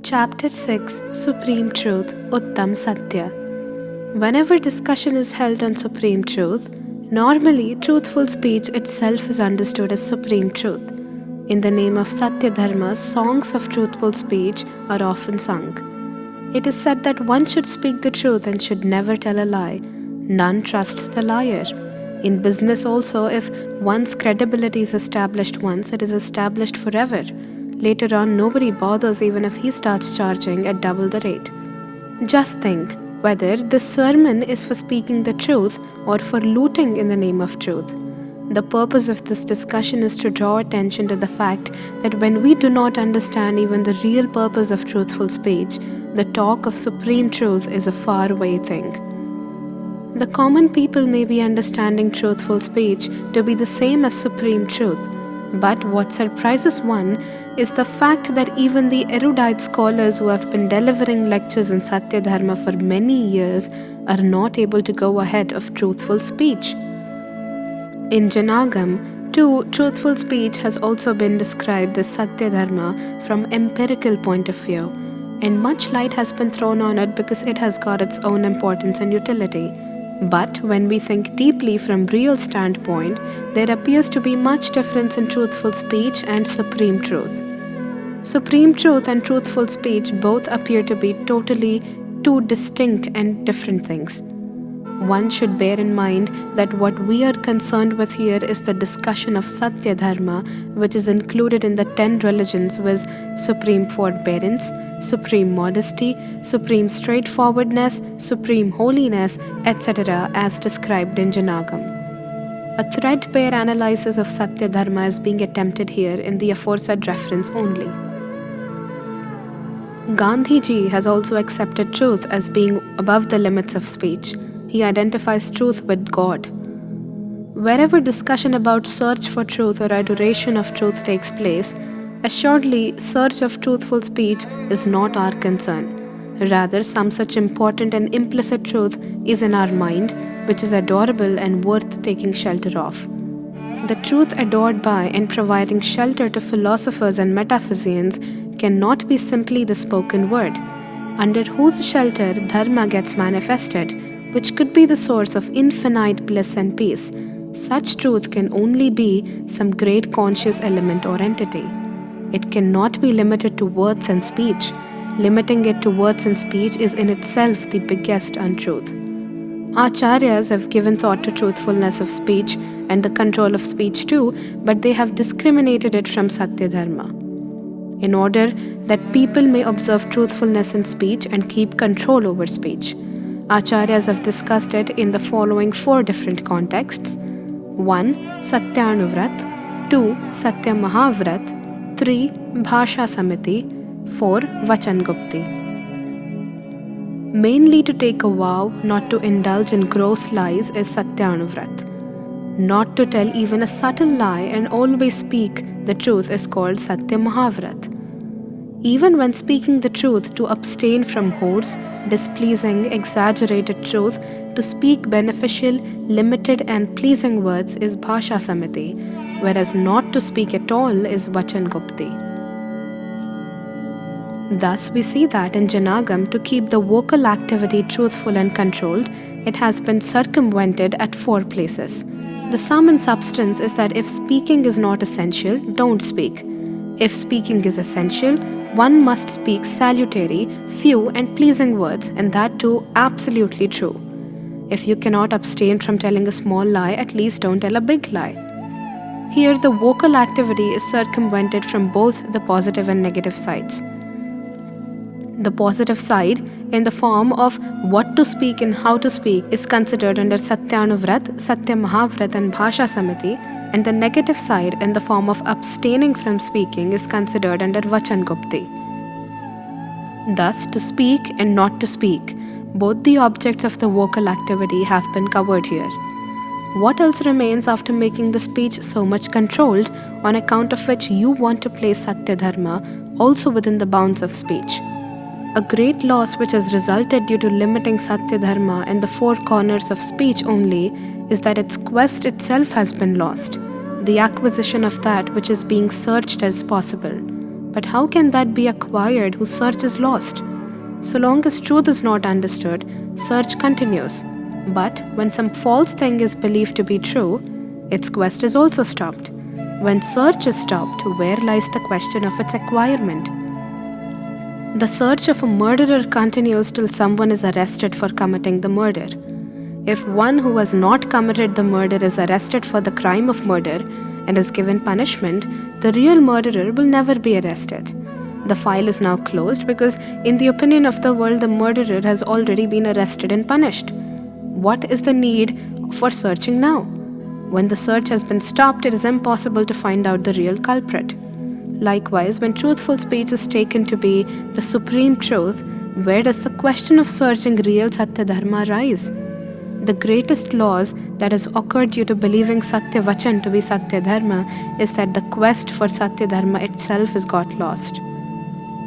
Chapter 6 Supreme Truth Uttam Satya. Whenever discussion is held on Supreme Truth, normally truthful speech itself is understood as Supreme Truth. In the name of Satya Dharma, songs of truthful speech are often sung. It is said that one should speak the truth and should never tell a lie. None trusts the liar. In business also, if one's credibility is established once, it is established forever. Later on, nobody bothers even if he starts charging at double the rate. Just think whether this sermon is for speaking the truth or for looting in the name of truth. The purpose of this discussion is to draw attention to the fact that when we do not understand even the real purpose of truthful speech, the talk of supreme truth is a faraway thing. The common people may be understanding truthful speech to be the same as supreme truth, but what surprises one is the fact that even the erudite scholars who have been delivering lectures in Satya Dharma for many years are not able to go ahead of truthful speech. In Janagam, too, truthful speech has also been described as Satya Dharma from empirical point of view, and much light has been thrown on it because it has got its own importance and utility. But when we think deeply from real standpoint, there appears to be much difference in truthful speech and supreme truth. Supreme truth and truthful speech both appear to be totally two distinct and different things. One should bear in mind that what we are concerned with here is the discussion of Satya Dharma, which is included in the 10 religions with supreme forbearance, supreme modesty, supreme straightforwardness, supreme holiness, etc. as described in Janagam. A threadbare analysis of Satya Dharma is being attempted here in the aforesaid reference only. Gandhiji has also accepted truth as being above the limits of speech. He identifies truth with God. Wherever discussion about search for truth or adoration of truth takes place, assuredly search of truthful speech is not our concern. Rather, some such important and implicit truth is in our mind, which is adorable and worth taking shelter of. The truth adored by and providing shelter to philosophers and metaphysicians cannot be simply the spoken word, under whose shelter Dharma gets manifested, which could be the source of infinite bliss and peace. Such truth can only be some great conscious element or entity. It cannot be limited to words and speech. Limiting it to words and speech is in itself the biggest untruth. Acharyas have given thought to truthfulness of speech and the control of speech too, but they have discriminated it from Satya Dharma. In order that people may observe truthfulness in speech and keep control over speech, Acharyas have discussed it in the following 4 different contexts. 1. Satyanuvrat, 2. Satya Mahavrat, 3. Bhasha Samiti, 4. Vachan Gupti. Mainly to take a vow not to indulge in gross lies is Satyanuvrat. Not to tell even a subtle lie and always speak the truth is called Satya Mahavrat. Even when speaking the truth, to abstain from whore's, displeasing, exaggerated truth, to speak beneficial, limited and pleasing words is Bhasha Samiti, whereas not to speak at all is Vachan Gupti. Thus, we see that in Janagam, to keep the vocal activity truthful and controlled, it has been circumvented at 4 places. The sum and substance is that if speaking is not essential, don't speak. If speaking is essential, one must speak salutary, few and pleasing words, and that too absolutely true. If you cannot abstain from telling a small lie, at least don't tell a big lie. Here the vocal activity is circumvented from both the positive and negative sides. The positive side, in the form of what to speak and how to speak, is considered under Satyanuvrat, Satya Mahavrat and Bhasha Samiti, and the negative side, in the form of abstaining from speaking, is considered under Vachan Gupti. Thus, to speak and not to speak, both the objects of the vocal activity have been covered here. What else remains after making the speech so much controlled, on account of which you want to place Satya Dharma also within the bounds of speech? A great loss which has resulted due to limiting Satya Dharma in the 4 corners of speech only is that its quest itself has been lost, the acquisition of that which is being searched as possible. But how can that be acquired whose search is lost? So long as truth is not understood, search continues. But when some false thing is believed to be true, its quest is also stopped. When search is stopped, where lies the question of its acquirement? The search of a murderer continues till someone is arrested for committing the murder. If one who has not committed the murder is arrested for the crime of murder and is given punishment, the real murderer will never be arrested. The file is now closed because, in the opinion of the world, the murderer has already been arrested and punished. What is the need for searching now? When the search has been stopped, it is impossible to find out the real culprit. Likewise, when truthful speech is taken to be the supreme truth, where does the question of searching real Satya Dharma rise? The greatest loss that has occurred due to believing Satya Vachan to be Satya Dharma is that the quest for Satya Dharma itself is got lost.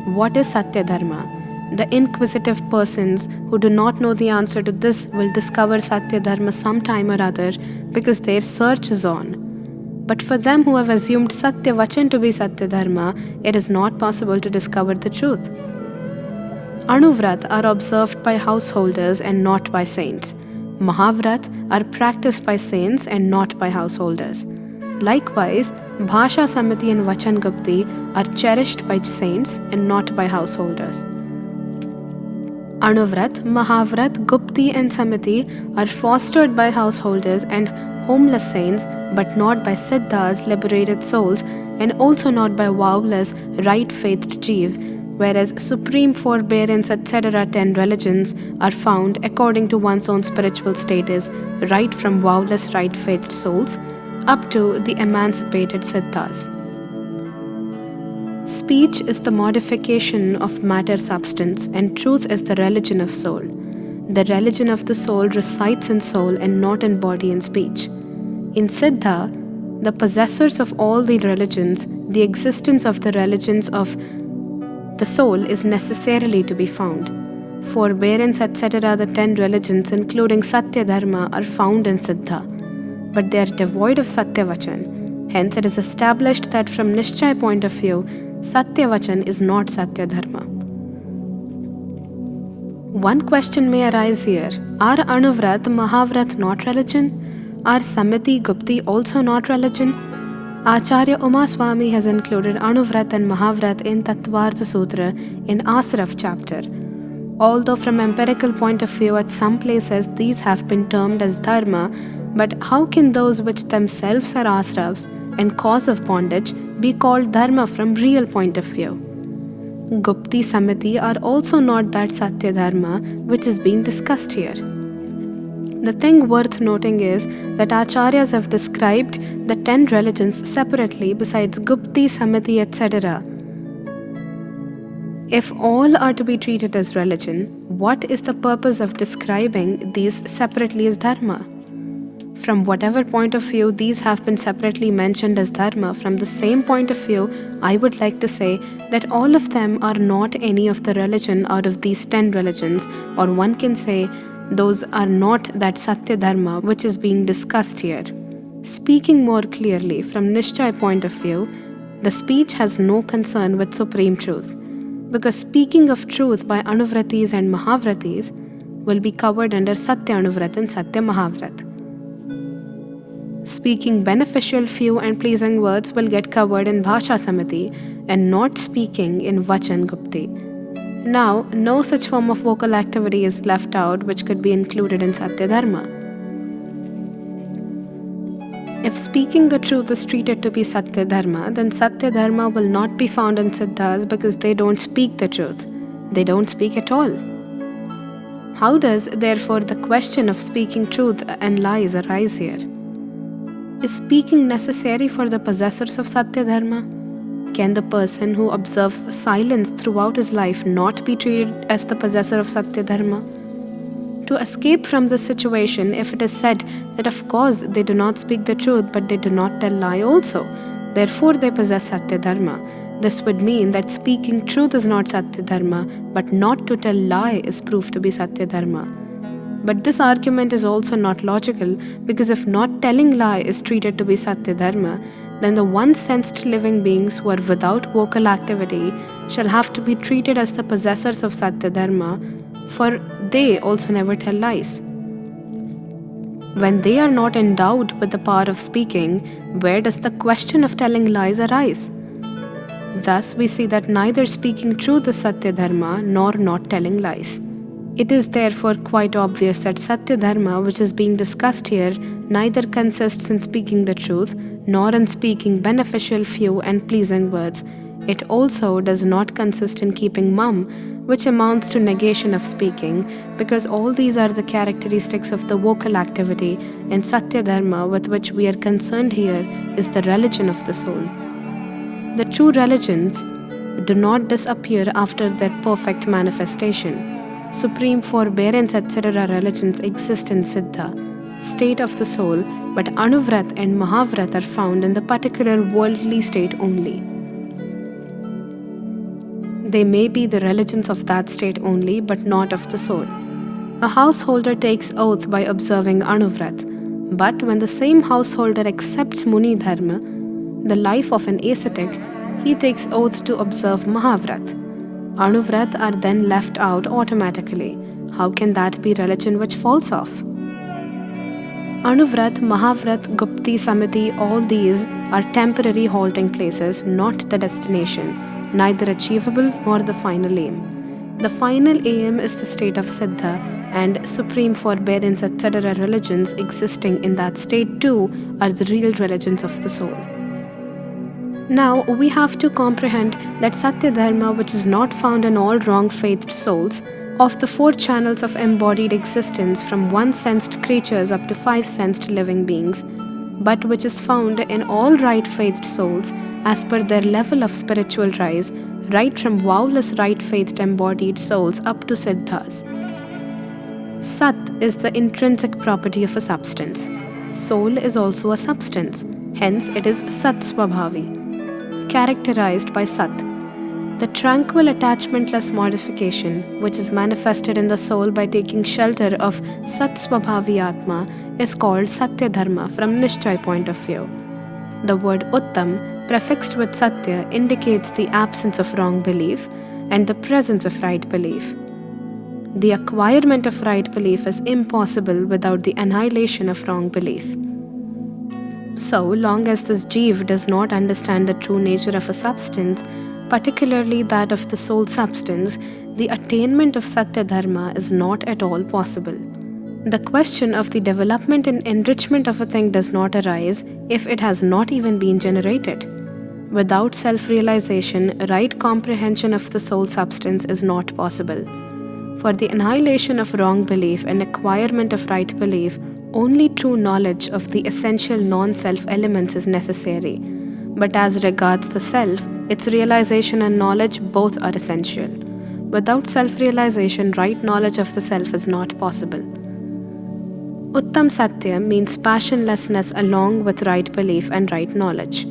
What is Satya Dharma? The inquisitive persons who do not know the answer to this will discover Satya Dharma sometime or other because their search is on. But for them who have assumed Satya Vachan to be Satya Dharma, it is not possible to discover the truth. Anuvrat are observed by householders and not by saints. Mahavrat are practiced by saints and not by householders. Likewise, Bhasha Samiti and Vachan Gupti are cherished by saints and not by householders. Anuvrat, Mahavrat, Gupti and Samiti are fostered by householders and homeless saints, but not by siddhas, liberated souls, and also not by vowless, right-faithed jeev, whereas supreme forbearance, etc. 10 religions are found according to one's own spiritual status, right from vowless, right-faithed souls up to the emancipated siddhas. Speech is the modification of matter substance, and truth is the religion of soul. The religion of the soul resides in soul and not in body and speech. In Siddha, the possessors of all the religions, the existence of the religions of the soul is necessarily to be found. Forbearance, etc., the 10 religions, including Satya Dharma, are found in Siddha, but they are devoid of Satya Vachan. Hence, it is established that from Nishchay point of view, Satya Vachan is not Satya Dharma. One question may arise here. Are Anuvrat, Mahavrat not religion? Are Samiti, Gupti also not religion? Acharya Umaswami has included Anuvrat and Mahavrat in Tattvartha Sutra in Asraf chapter. Although from empirical point of view at some places these have been termed as dharma, but how can those which themselves are asravs and cause of bondage be called dharma from real point of view? Gupti Samiti are also not that Satya Dharma which is being discussed here. The thing worth noting is that Acharyas have described the 10 religions separately besides Gupti, Samiti, etc. If all are to be treated as religion, what is the purpose of describing these separately as dharma? From whatever point of view these have been separately mentioned as dharma, from the same point of view, I would like to say that all of them are not any of the religion out of these 10 religions, or one can say those are not that Satya Dharma which is being discussed here. Speaking more clearly from Nishchay point of view, the speech has no concern with supreme truth, because speaking of truth by Anuvratis and Mahavratis will be covered under Satya Anuvrat and Satya Mahavrat. Speaking beneficial, few and pleasing words will get covered in Bhasha Samiti and not speaking in Vachan Gupti. Now, no such form of vocal activity is left out which could be included in Satya Dharma. If speaking the truth is treated to be Satya Dharma, then Satya Dharma will not be found in Siddhas because they don't speak the truth. They don't speak at all. How does, therefore, the question of speaking truth and lies arise here? Is speaking necessary for the possessors of Satya Dharma? Can the person who observes silence throughout his life not be treated as the possessor of Satya Dharma? To escape from this situation, if it is said that of course they do not speak the truth but they do not tell lie also, therefore they possess Satya Dharma, this would mean that speaking truth is not Satya Dharma, but not to tell lie is proved to be Satya Dharma. But this argument is also not logical, because if not telling lie is treated to be Satya Dharma, then the one-sensed living beings who are without vocal activity shall have to be treated as the possessors of Satya Dharma, for they also never tell lies. When they are not endowed with the power of speaking, where does the question of telling lies arise? Thus, we see that neither speaking truth is Satya Dharma nor not telling lies. It is therefore quite obvious that Satya Dharma, which is being discussed here, neither consists in speaking the truth nor in speaking beneficial, few, and pleasing words. It also does not consist in keeping mum, which amounts to negation of speaking, because all these are the characteristics of the vocal activity, and Satya Dharma, with which we are concerned here, is the religion of the soul. The true religions do not disappear after their perfect manifestation. Supreme forbearance, etc. religions exist in Siddha, state of the soul, but Anuvrat and Mahavrat are found in the particular worldly state only. They may be the religions of that state only, but not of the soul. A householder takes oath by observing Anuvrat, but when the same householder accepts Muni Dharma, the life of an ascetic, he takes oath to observe Mahavrat. Anuvrat are then left out automatically. How can that be religion which falls off? Anuvrat, Mahavrat, Gupti, Samiti, all these are temporary halting places, not the destination, neither achievable nor the final aim. The final aim is the state of Siddha, and supreme forbearance, etc. religions existing in that state too are the real religions of the soul. Now, we have to comprehend that Satya Dharma, which is not found in all wrong-faithed souls, of the 4 channels of embodied existence from one-sensed creatures up to 5-sensed living beings, but which is found in all right-faithed souls as per their level of spiritual rise, right from vowless right-faithed embodied souls up to Siddhas. Sat is the intrinsic property of a substance. Soul is also a substance, hence it is Sat Swabhavi, characterized by Sat. The tranquil attachmentless modification, which is manifested in the soul by taking shelter of Sat Swabhavi Atma, is called Satya Dharma from Nishchay point of view. The word Uttam, prefixed with Satya, indicates the absence of wrong belief and the presence of right belief. The acquirement of right belief is impossible without the annihilation of wrong belief. So long as this Jeev does not understand the true nature of a substance, particularly that of the soul substance, the attainment of Satya Dharma is not at all possible. The question of the development and enrichment of a thing does not arise if it has not even been generated. Without self-realization, right comprehension of the soul substance is not possible. For the annihilation of wrong belief and acquirement of right belief, only true knowledge of the essential non-self elements is necessary. But as regards the self, its realization and knowledge both are essential. Without self-realization, right knowledge of the self is not possible. Uttam Satya means passionlessness along with right belief and right knowledge.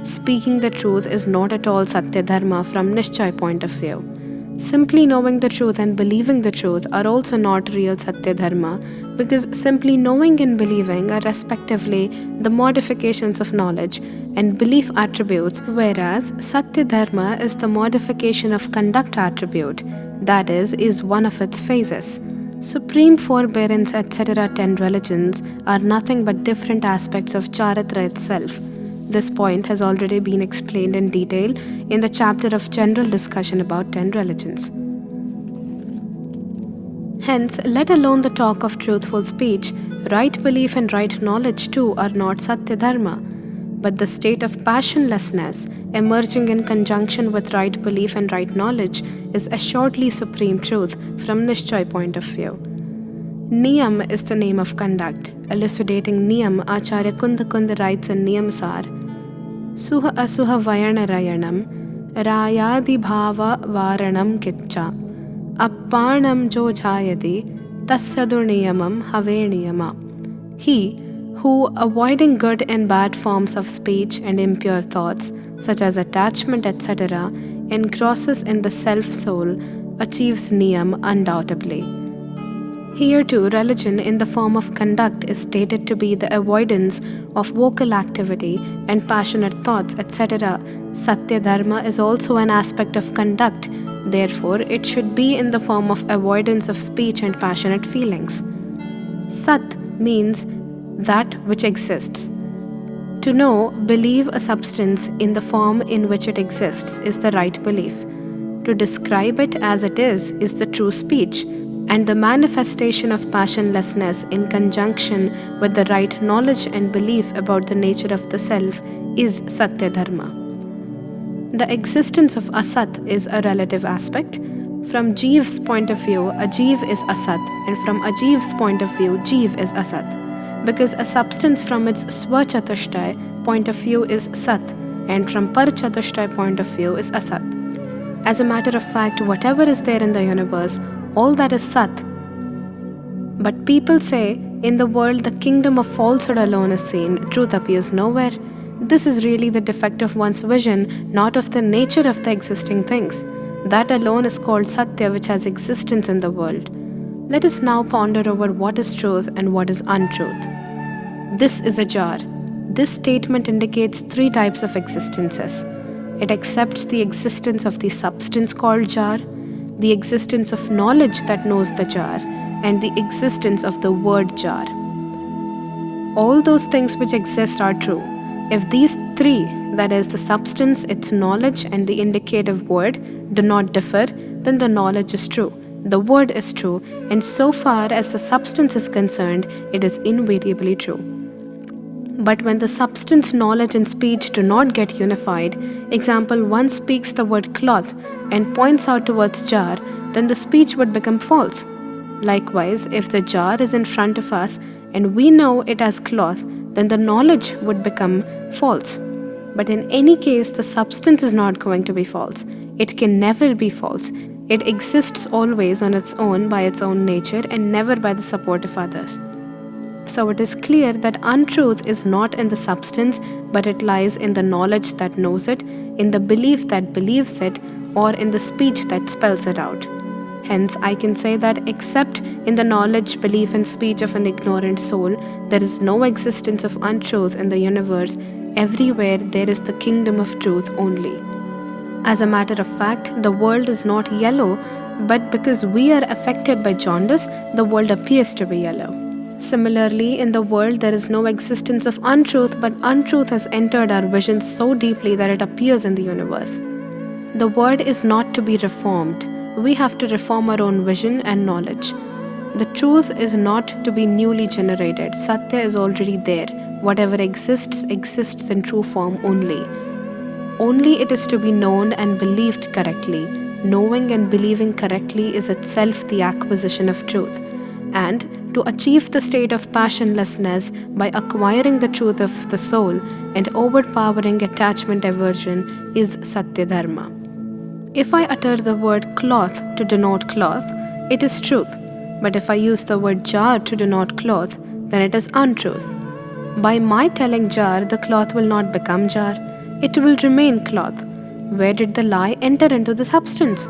Speaking the truth is not at all Satya Dharma from Nishchay point of view. Simply knowing the truth and believing the truth are also not real Satya Dharma, because simply knowing and believing are respectively the modifications of knowledge and belief attributes, whereas Satya Dharma is the modification of conduct attribute, that is one of its phases. Supreme forbearance, etc. 10 religions are nothing but different aspects of Charitra itself. This point has already been explained in detail in the chapter of general discussion about 10 religions. Hence, let alone the talk of truthful speech, right belief and right knowledge too are not Satya Dharma, but the state of passionlessness emerging in conjunction with right belief and right knowledge is assuredly supreme truth from Nishchay point of view. Niyam is the name of conduct. Elucidating Niyam, Acharya Kunda writes in Niyamsar, Suha asuha vayana rayanam, rayadi bhava varanam kitcha, appanam jo jayadi, tassadu niyamam have niyama. He who, avoiding good and bad forms of speech and impure thoughts, such as attachment, etc., engrosses in the self-soul, achieves niyam undoubtedly. Here too, religion in the form of conduct is stated to be the avoidance of vocal activity and passionate thoughts, etc. Satya Dharma is also an aspect of conduct, therefore, it should be in the form of avoidance of speech and passionate feelings. Sat means that which exists. To know, believe a substance in the form in which it exists is the right belief. To describe it as it is the true speech, and the manifestation of passionlessness in conjunction with the right knowledge and belief about the nature of the self is Satya Dharma. The existence of Asat is a relative aspect. From Jeev's point of view, a Jeev is Asat, and from a Jeev's point of view, Jeev is Asat. Because a substance from its Swachatushtai point of view is Sat, and from Parachatushtai point of view is Asat. As a matter of fact, whatever is there in the universe, all that is Sat. But people say, in the world the kingdom of falsehood alone is seen, truth appears nowhere. This is really the defect of one's vision, not of the nature of the existing things. That alone is called Satya, which has existence in the world. Let us now ponder over what is truth and what is untruth. This is a jar. This statement indicates three types of existences. It accepts the existence of the substance called jar, the existence of knowledge that knows the jar, and the existence of the word jar. All those things which exist are true. If these three, that is the substance, its knowledge, and the indicative word, do not differ, then the knowledge is true, the word is true, and so far as the substance is concerned, it is invariably true. But when the substance, knowledge, and speech do not get unified, example, one speaks the word cloth and points out towards jar, then the speech would become false. Likewise, if the jar is in front of us and we know it as cloth, then the knowledge would become false. But in any case, the substance is not going to be false. It can never be false. It exists always on its own by its own nature and never by the support of others. So it is clear that untruth is not in the substance, but it lies in the knowledge that knows it, in the belief that believes it, or in the speech that spells it out. Hence, I can say that except in the knowledge, belief, and speech of an ignorant soul, there is no existence of untruth in the universe. Everywhere there is the kingdom of truth only. As a matter of fact, the world is not yellow, but because we are affected by jaundice, the world appears to be yellow. Similarly, in the world there is no existence of untruth, but untruth has entered our vision so deeply that it appears in the universe. The word is not to be reformed. We have to reform our own vision and knowledge. The truth is not to be newly generated. Satya is already there. Whatever exists in true form only. Only it is to be known and believed correctly. Knowing and believing correctly is itself the acquisition of truth. And to achieve the state of passionlessness by acquiring the truth of the soul and overpowering attachment aversion is Satya Dharma. If I utter the word cloth to denote cloth, it is truth. But if I use the word jar to denote cloth, then it is untruth. By my telling jar, the cloth will not become jar. It will remain cloth. Where did the lie enter into the substance?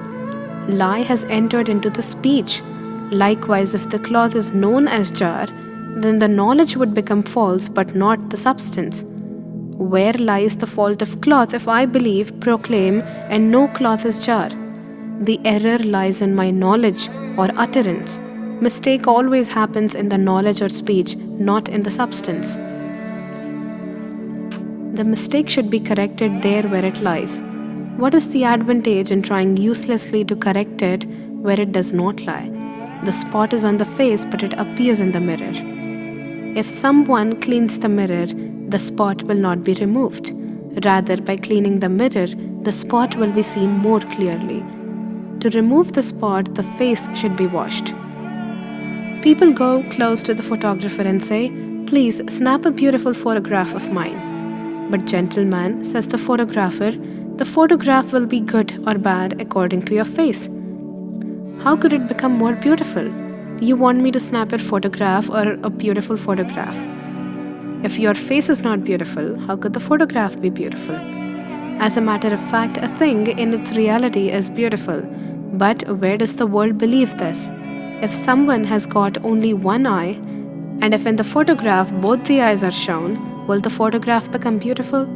Lie has entered into the speech. Likewise, if the cloth is known as jar, then the knowledge would become false but not the substance. Where lies the fault of cloth if I believe, proclaim, and know cloth is jar? The error lies in my knowledge or utterance. Mistake always happens in the knowledge or speech, not in the substance. The mistake should be corrected there where it lies. What is the advantage in trying uselessly to correct it where it does not lie? The spot is on the face, but it appears in the mirror. If someone cleans the mirror, the spot will not be removed. Rather, by cleaning the mirror, the spot will be seen more clearly. To remove the spot, the face should be washed. People go close to the photographer and say, "Please snap a beautiful photograph of mine." But gentleman, says the photographer, the photograph will be good or bad according to your face. How could it become more beautiful? You want me to snap a photograph or a beautiful photograph? If your face is not beautiful, how could the photograph be beautiful? As a matter of fact, a thing in its reality is beautiful. But where does the world believe this? If someone has got only one eye, and if in the photograph both the eyes are shown, will the photograph become beautiful?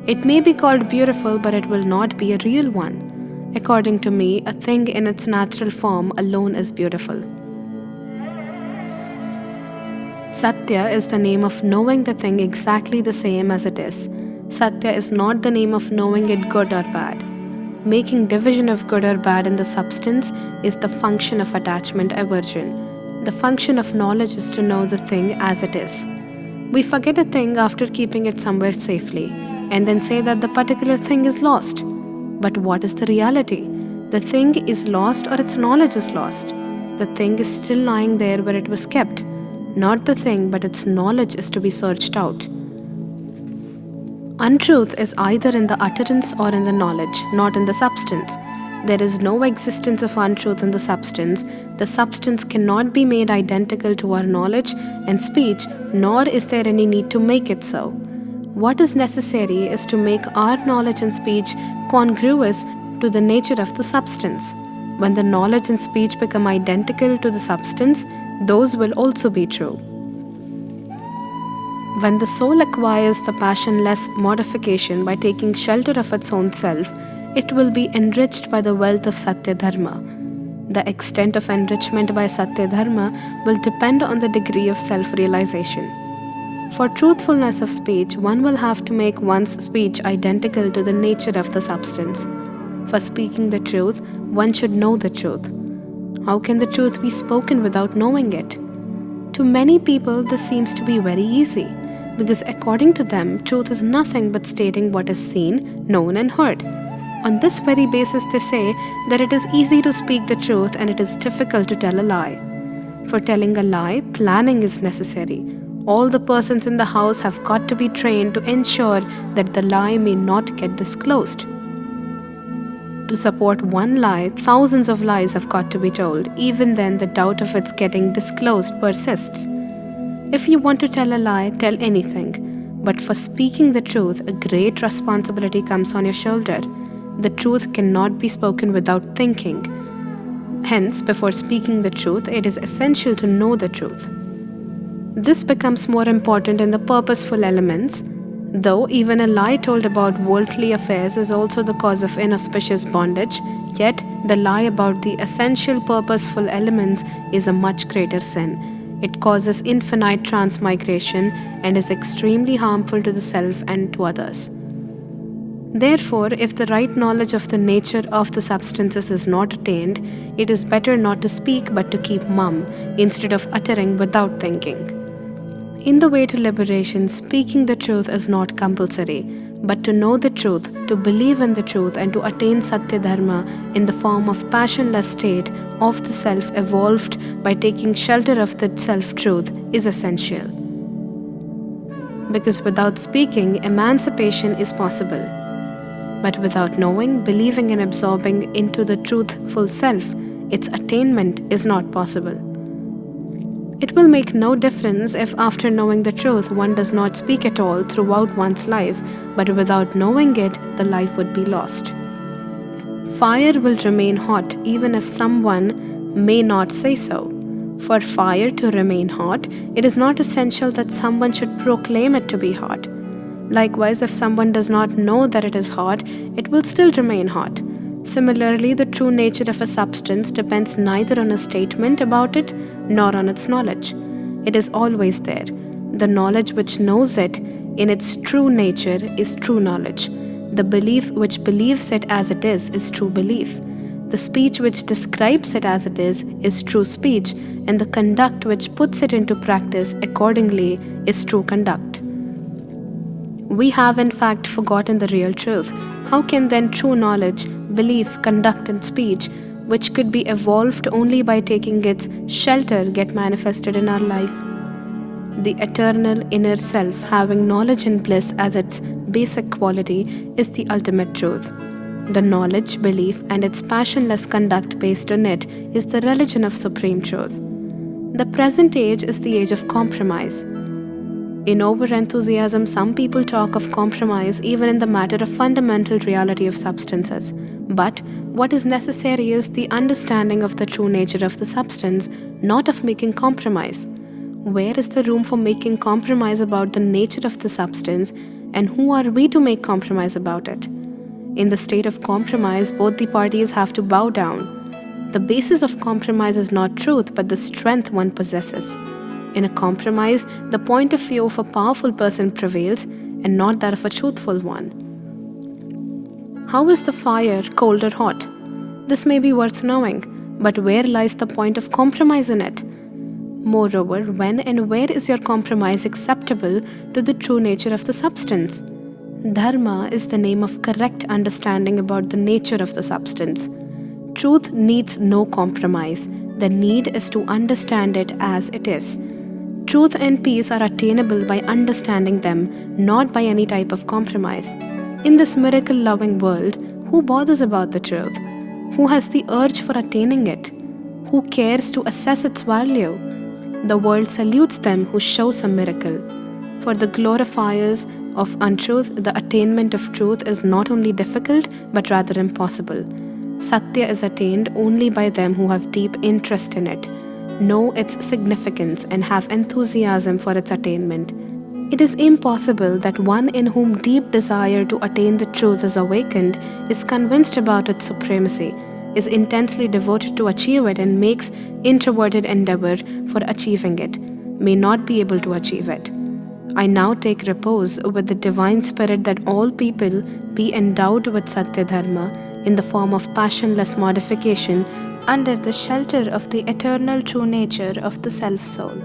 It may be called beautiful, but it will not be a real one. According to me, a thing in its natural form alone is beautiful. Satya is the name of knowing the thing exactly the same as it is. Satya is not the name of knowing it good or bad. Making division of good or bad in the substance is the function of attachment aversion. The function of knowledge is to know the thing as it is. We forget a thing after keeping it somewhere safely, and then say that the particular thing is lost. But what is the reality? The thing is lost or its knowledge is lost. The thing is still lying there where it was kept. Not the thing, but its knowledge is to be searched out. Untruth is either in the utterance or in the knowledge, not in the substance. There is no existence of untruth in the substance. The substance cannot be made identical to our knowledge and speech, nor is there any need to make it so. What is necessary is to make our knowledge and speech congruous to the nature of the substance. When the knowledge and speech become identical to the substance, those will also be true. When the soul acquires the passionless modification by taking shelter of its own self, it will be enriched by the wealth of Satya Dharma. The extent of enrichment by Satya Dharma will depend on the degree of self-realization. For truthfulness of speech, one will have to make one's speech identical to the nature of the substance. For speaking the truth, one should know the truth. How can the truth be spoken without knowing it? To many people, this seems to be very easy, because according to them, truth is nothing but stating what is seen, known, and heard. On this very basis, they say that it is easy to speak the truth and it is difficult to tell a lie. For telling a lie, planning is necessary. All the persons in the house have got to be trained to ensure that the lie may not get disclosed. To support one lie, thousands of lies have got to be told. Even then, the doubt of its getting disclosed persists. If you want to tell a lie, tell anything. But for speaking the truth, a great responsibility comes on your shoulder. The truth cannot be spoken without thinking. Hence, before speaking the truth, it is essential to know the truth. This becomes more important in the purposeful elements, though even a lie told about worldly affairs is also the cause of inauspicious bondage, yet the lie about the essential purposeful elements is a much greater sin. It causes infinite transmigration and is extremely harmful to the self and to others. Therefore, if the right knowledge of the nature of the substances is not attained, it is better not to speak but to keep mum, instead of uttering without thinking. In the way to liberation, speaking the truth is not compulsory, but to know the truth, to believe in the truth, and to attain Satya Dharma in the form of passionless state of the self evolved by taking shelter of the self-truth is essential. Because without speaking, emancipation is possible. But without knowing, believing, and absorbing into the truthful self, its attainment is not possible. It will make no difference if after knowing the truth one does not speak at all throughout one's life, but without knowing it, the life would be lost. Fire will remain hot even if someone may not say so. For fire to remain hot, it is not essential that someone should proclaim it to be hot. Likewise, if someone does not know that it is hot, it will still remain hot. Similarly, the true nature of a substance depends neither on a statement about it nor on its knowledge. It is always there. The knowledge which knows it in its true nature is true knowledge. The belief which believes it as it is true belief. The speech which describes it as it is true speech, and the conduct which puts it into practice accordingly is true conduct. We have in fact forgotten the real truth. How can then true knowledge, belief, conduct, and speech, which could be evolved only by taking its shelter, get manifested in our life? The eternal inner self, having knowledge and bliss as its basic quality, is the ultimate truth. The knowledge, belief, and its passionless conduct based on it is the religion of supreme truth. The present age is the age of compromise. In over-enthusiasm, some people talk of compromise even in the matter of fundamental reality of substances. But what is necessary is the understanding of the true nature of the substance, not of making compromise. Where is the room for making compromise about the nature of the substance, and who are we to make compromise about it? In the state of compromise, both the parties have to bow down. The basis of compromise is not truth, but the strength one possesses. In a compromise, the point of view of a powerful person prevails and not that of a truthful one. How is the fire, cold or hot? This may be worth knowing, but where lies the point of compromise in it? Moreover, when and where is your compromise acceptable to the true nature of the substance? Dharma is the name of correct understanding about the nature of the substance. Truth needs no compromise. The need is to understand it as it is. Truth and peace are attainable by understanding them, not by any type of compromise. In this miracle-loving world, who bothers about the truth? Who has the urge for attaining it? Who cares to assess its value? The world salutes them who show some miracle. For the glorifiers of untruth, the attainment of truth is not only difficult, but rather impossible. Satya is attained only by them who have deep interest in it, know its significance, and have enthusiasm for its attainment. It is impossible that one in whom deep desire to attain the truth is awakened, is convinced about its supremacy, is intensely devoted to achieve it, and makes introverted endeavor for achieving it, may not be able to achieve it. I now take repose with the divine spirit that all people be endowed with Satya Dharma in the form of passionless modification under the shelter of the eternal true nature of the Self-Soul.